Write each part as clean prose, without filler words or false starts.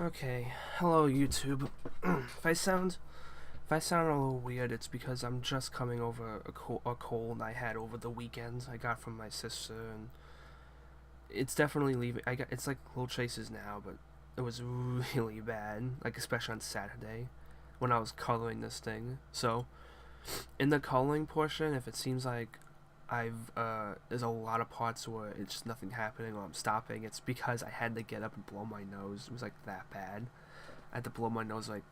Okay, hello YouTube. If I sound a little weird, it's because I'm just coming over a cold I had over the weekend. I got from my sister, and it's definitely leaving. It's like little traces now, but it was really bad. Like especially on Saturday, when I was coloring this thing. So in the coloring portion, if it seems like there's a lot of parts where it's just nothing happening or I'm stopping, it's because I had to get up and blow my nose. It was like that bad. I had to blow my nose like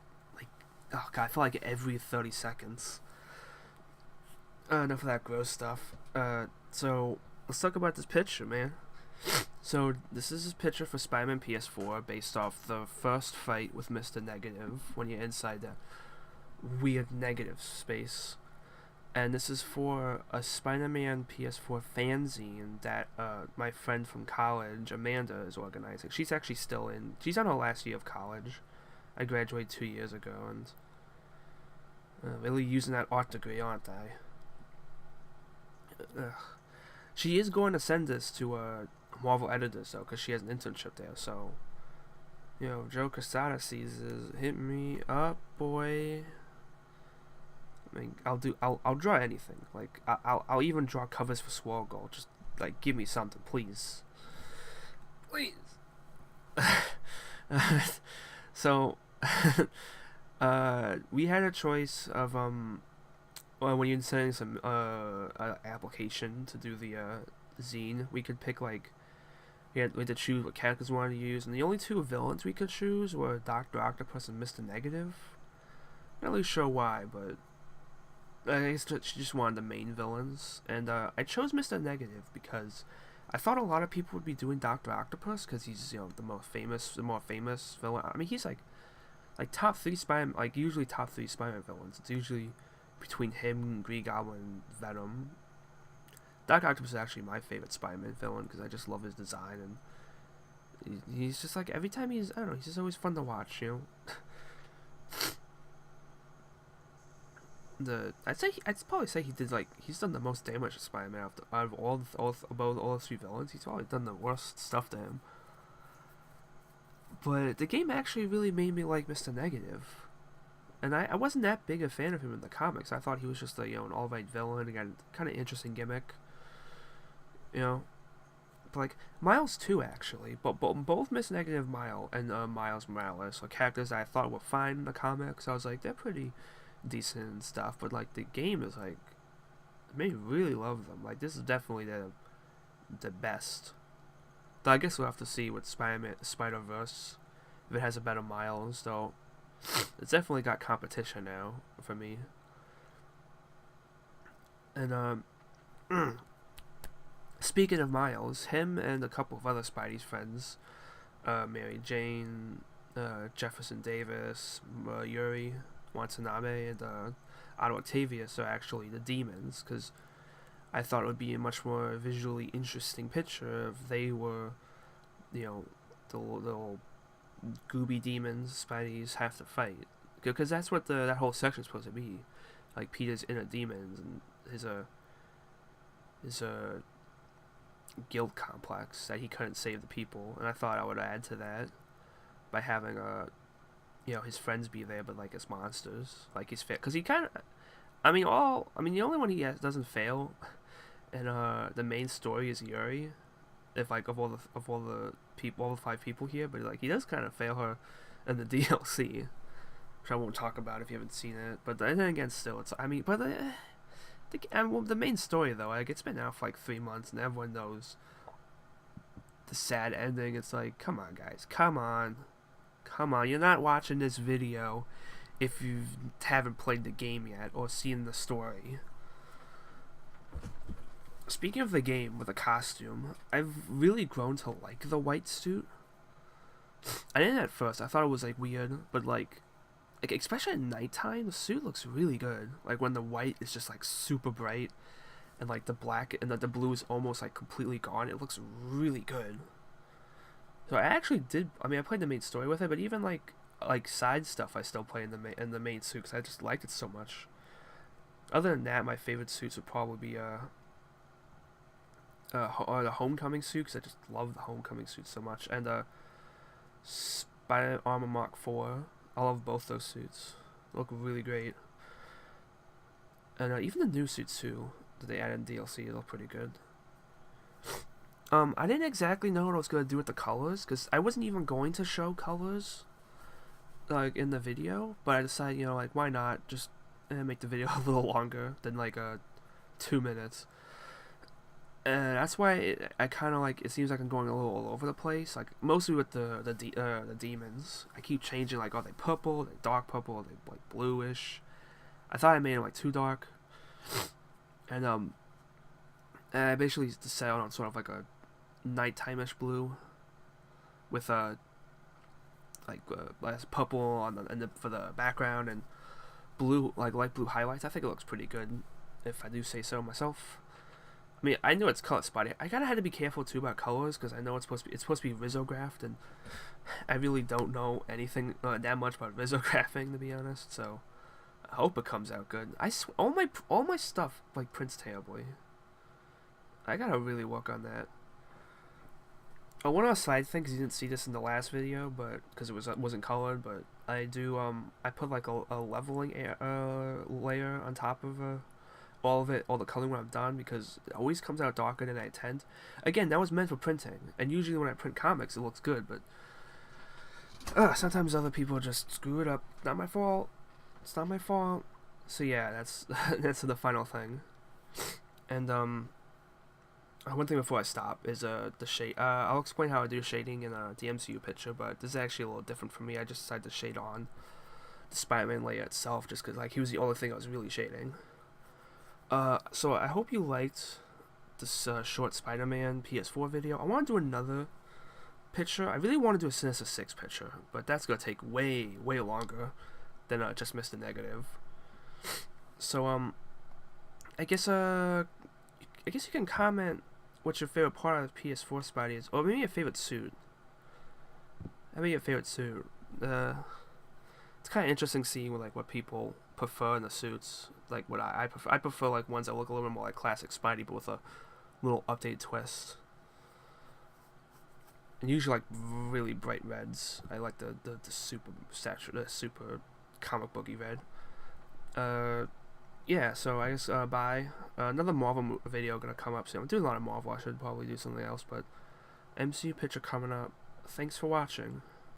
oh god, I feel like every 30 seconds. Enough of that gross stuff. So let's talk about this picture, man. So this is a picture for Spider-Man PS4 based off the first fight with Mr. Negative when you're inside that weird negative space. And this is for a Spider-Man PS4 fanzine that my friend from college, Amanda, is organizing. She's actually still in. She's on her last year of college. I graduated 2 years ago, and really using that art degree, aren't I? Ugh. She is going to send this to Marvel editors though, because she has an internship there. So, Joe Quesada sees this. Hit me up, boy. I mean, I'll draw anything. Like, I'll even draw covers for Swirl Gold. Just like give me something, please, please. So, we had a choice of well, when you're sending some application to do the zine, we could pick like we had to choose what characters we wanted to use, and the only two villains we could choose were Doctor Octopus and Mister Negative. Not really sure why, but I guess she just wanted the main villains, and I chose Mister Negative because I thought a lot of people would be doing Doctor Octopus because he's the more famous villain. I mean, he's like top three Spider, like usually top three Spider-Man villains. It's usually between him, Green Goblin, Venom. Doc Octopus is actually my favorite Spider-Man villain because I just love his design, and he's just like every time I don't know, he's just always fun to watch. I'd probably say he's done the most damage to Spider-Man out of all the three villains. He's probably done the worst stuff to him. But the game actually really made me like Mr. Negative, and I wasn't that big a fan of him in the comics. I thought he was just an all right villain. He got a kind of interesting gimmick, you know. But like Miles too, actually. But both Mr. Negative Miles and Miles Morales are characters that I thought were fine in the comics. I was like, they're pretty decent and stuff, but like the game is like it made me really love them. Like this is definitely the best. But I guess we'll have to see with Spider-Verse if it has a better Miles though. It's definitely got competition now for me. And speaking of Miles, him and a couple of other Spidey's friends, Mary Jane, Jefferson Davis, Yuri Watanabe, and Otto Octavius are actually the demons, because I thought it would be a much more visually interesting picture if they were, the little gooby demons Spidey's have to fight. Because that's what that whole section's supposed to be. Like Peter's inner demons and his guilt complex that he couldn't save the people. And I thought I would add to that by having his friends be there, but like as monsters, like he's fit because he kind of. The only one he doesn't fail, and the main story is Yuri. If like of all the people, all the five people here, but like he does kind of fail her in the DLC, which I won't talk about if you haven't seen it. But then again, still, the main story though, like it's been out for like 3 months, and everyone knows the sad ending. It's like, come on, guys, come on. You're not watching this video if you haven't played the game yet or seen the story. Speaking of the game with the costume, I've really grown to like the white suit. I didn't at first. I thought it was like weird, but like especially at nighttime, the suit looks really good. Like when the white is just like super bright, and like the black and the blue is almost like completely gone. It looks really good. So I actually did. I mean, I played the main story with it, but even like side stuff, I still play in the main suit because I just liked it so much. Other than that, my favorite suits would probably be the Homecoming suit because I just love the Homecoming suit so much, and Spider Armor Mark 4. I love both those suits. They look really great. And even the new suits too that they added in DLC look pretty good. I didn't exactly know what I was gonna do with the colors because I wasn't even going to show colors like in the video, but I decided, you know, like why not just make the video a little longer than like 2 minutes. And that's why I kind of like, it seems like I'm going a little all over the place, like mostly with the demons. I keep changing, like, are they purple, are they dark purple, are they like bluish. I thought I made them like too dark, and I basically decided on sort of like a nighttime-ish blue with like purple on for the background and blue, like light blue highlights. I think it looks pretty good, if I do say so myself. I mean, I know it's color spotty. I kind of had to be careful too about colors because I know it's supposed to be risographed, and I really don't know anything that much about risographing, to be honest. So I hope it comes out good. All my stuff like prints terribly. I gotta really work on that. Oh, one other side thing, because you didn't see this in the last video, but because it wasn't colored, but I do I put like a leveling layer on top of all of it, all the coloring when I'm done, because it always comes out darker than I intend. Again, that was meant for printing, and usually when I print comics, it looks good, but sometimes other people just screw it up. Not my fault. It's not my fault. So yeah, that's that's the final thing. And one thing before I stop is the shade. I'll explain how I do shading in the MCU picture, but this is actually a little different for me. I just decided to shade on the Spider-Man layer itself, just because like he was the only thing I was really shading. So I hope you liked this short Spider-Man PS4 video. I want to do another picture. I really want to do a Sinister 6 picture, but that's gonna take way longer than just Mr. Negative. So I guess you can comment what your favorite part of the PS4 Spidey is, or maybe your favorite suit. Maybe your favorite suit. It's kind of interesting seeing like what people prefer in the suits. Like what I prefer. I prefer like ones that look a little bit more like classic Spidey, but with a little updated twist. And usually like really bright reds. I like the super saturated, super comic booky red. Yeah, so I guess bye. Another Marvel video gonna come up soon. I'm doing a lot of Marvel. I should probably do something else, but MCU picture coming up. Thanks for watching.